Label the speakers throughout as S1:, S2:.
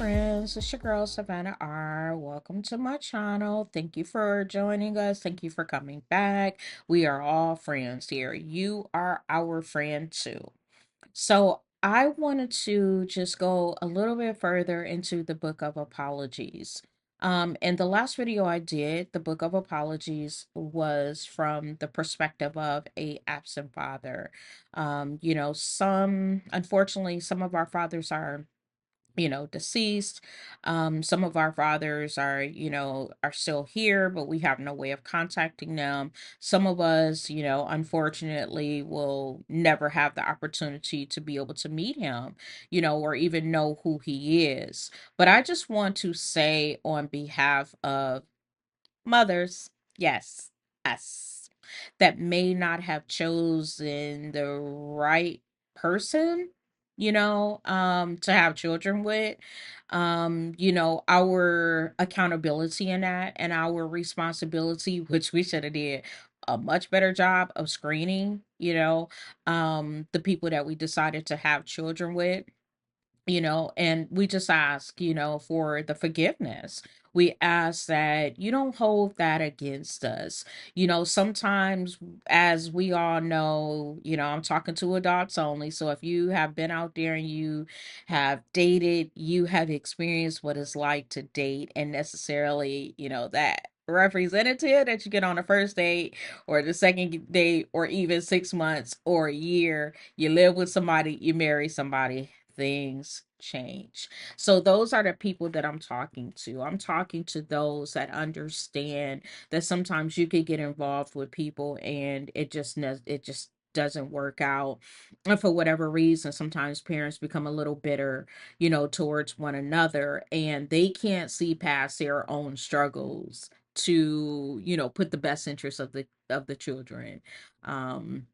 S1: friends. It's your girl Savannah R. Welcome to my channel. Thank you for joining us. Thank you for coming back. We are all friends here. You are our friend too. So I wanted to just go a little bit further into the book of apologies. In the last video I did, the book of apologies was from the perspective of a absent father. Unfortunately, some of our fathers are deceased. Some of our fathers are, are still here, but we have no way of contacting them. Some of us, unfortunately will never have the opportunity to be able to meet him, or even know who he is. But I just want to say on behalf of mothers, yes, us, that may not have chosen the right person, to have children with. Our accountability in that and our responsibility, which we should have did a much better job of screening, the people that we decided to have children with, and we just ask, for the forgiveness. We ask that you don't hold that against us. Sometimes, as we all know, I'm talking to adults only. So if you have been out there and you have dated, you have experienced what it's like to date, and necessarily, that representative that you get on the first date or the second date or even 6 months or a year, you live with somebody, you marry somebody, things change. So those are the people that I'm talking to. I'm talking to those that understand that sometimes you could get involved with people and it just doesn't work out. And for whatever reason, sometimes parents become a little bitter, towards one another, and they can't see past their own struggles to, put the best interest of the children. Um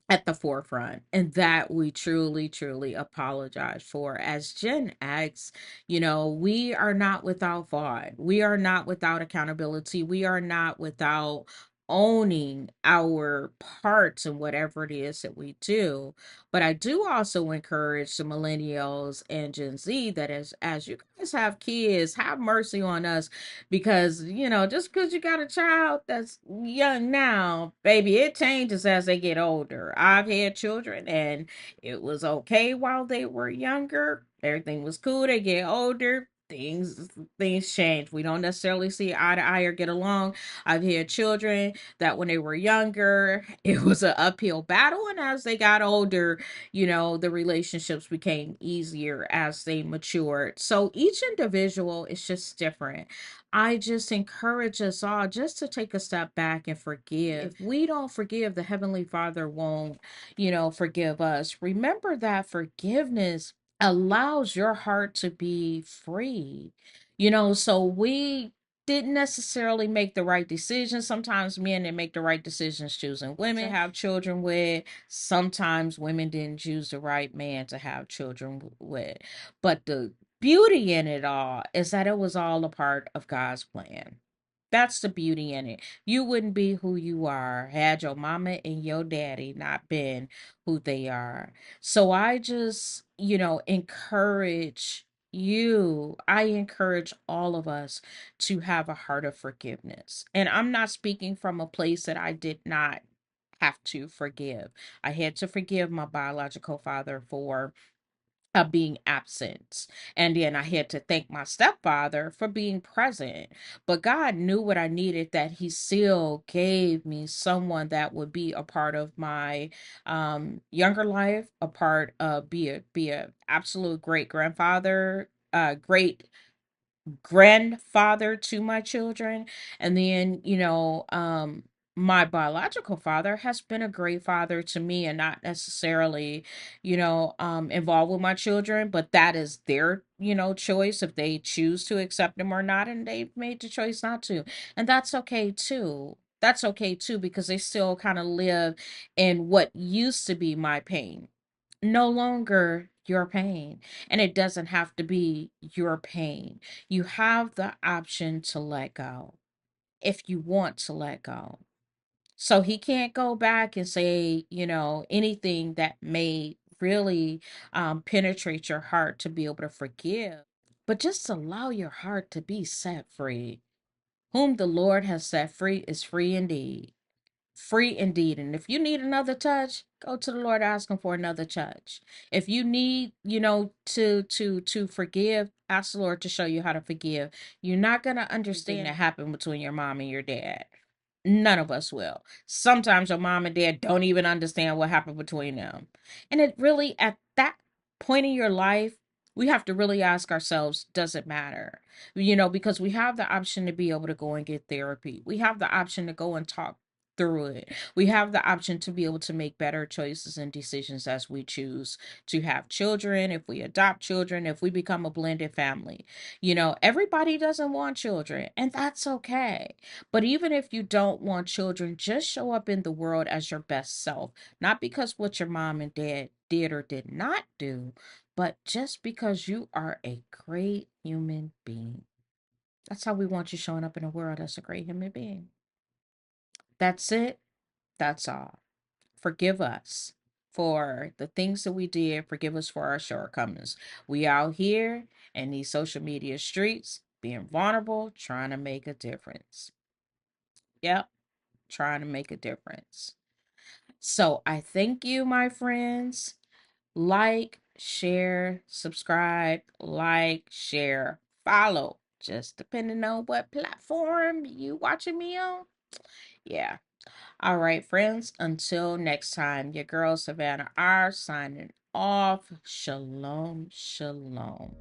S1: at the forefront, and that we truly truly apologize for. As Gen X, we are not without fault, we are not without accountability, we are not without owning our parts in whatever it is that we do. But I do also encourage the millennials and Gen Z that as you guys have kids, have mercy on us, because just because you got a child that's young now, baby, it changes as they get older. I've had children and it was okay while they were younger, everything was cool. They get older, things change. We don't necessarily see eye to eye or get along. I've had children that when they were younger it was an uphill battle, and as they got older, the relationships became easier as they matured. So each individual is just different. I just encourage us all just to take a step back and forgive. If we don't forgive, the Heavenly Father won't, forgive us. Remember that forgiveness allows your heart to be free. So we didn't necessarily make the right decision. Sometimes men didn't make the right decisions choosing women to have children with. Sometimes women didn't choose the right man to have children with. But the beauty in it all is that it was all a part of God's plan. That's the beauty in it. You wouldn't be who you are had your mama and your daddy not been who they are. So I just, encourage you. I encourage all of us to have a heart of forgiveness. And I'm not speaking from a place that I did not have to forgive. I had to forgive my biological father for being absent. And then I had to thank my stepfather for being present. But God knew what I needed, that He still gave me someone that would be a part of my younger life, a part of be a absolute great grandfather, great grandfather to my children. And then, my biological father has been a great father to me, and not necessarily, involved with my children, but that is their, choice if they choose to accept him or not, and they've made the choice not to. And that's okay too. That's okay too, because they still kind of live in what used to be my pain, no longer your pain. And it doesn't have to be your pain. You have the option to let go if you want to let go. So he can't go back and say, anything that may really penetrate your heart to be able to forgive. but just allow your heart to be set free. Whom the Lord has set free is free indeed. Free indeed. And if you need another touch, go to the Lord, ask him for another touch. If you need, to forgive, ask the Lord to show you how to forgive. You're not going to understand that happened between your mom and your dad. None of us will. Sometimes your mom and dad don't even understand what happened between them. And it really, at that point in your life, we have to really ask ourselves, does it matter? Because we have the option to be able to go and get therapy. We have the option to go and talk through it. We have the option to be able to make better choices and decisions as we choose to have children, if we adopt children, if we become a blended family. Everybody doesn't want children, and that's okay. But even if you don't want children, just show up in the world as your best self. Not because what your mom and dad did or did not do, but just because you are a great human being. That's how we want you showing up in the world as a great human being. That's it. That's all. Forgive us for the things that we did. Forgive us for our shortcomings. We out here in these social media streets being vulnerable, trying to make a difference. Yep, trying to make a difference. So I thank you, my friends. Like, share, subscribe, like, share, follow. Just depending on what platform you watching me on. Yeah. All right, friends. Until next time, your girl Savannah R signing off. Shalom, shalom.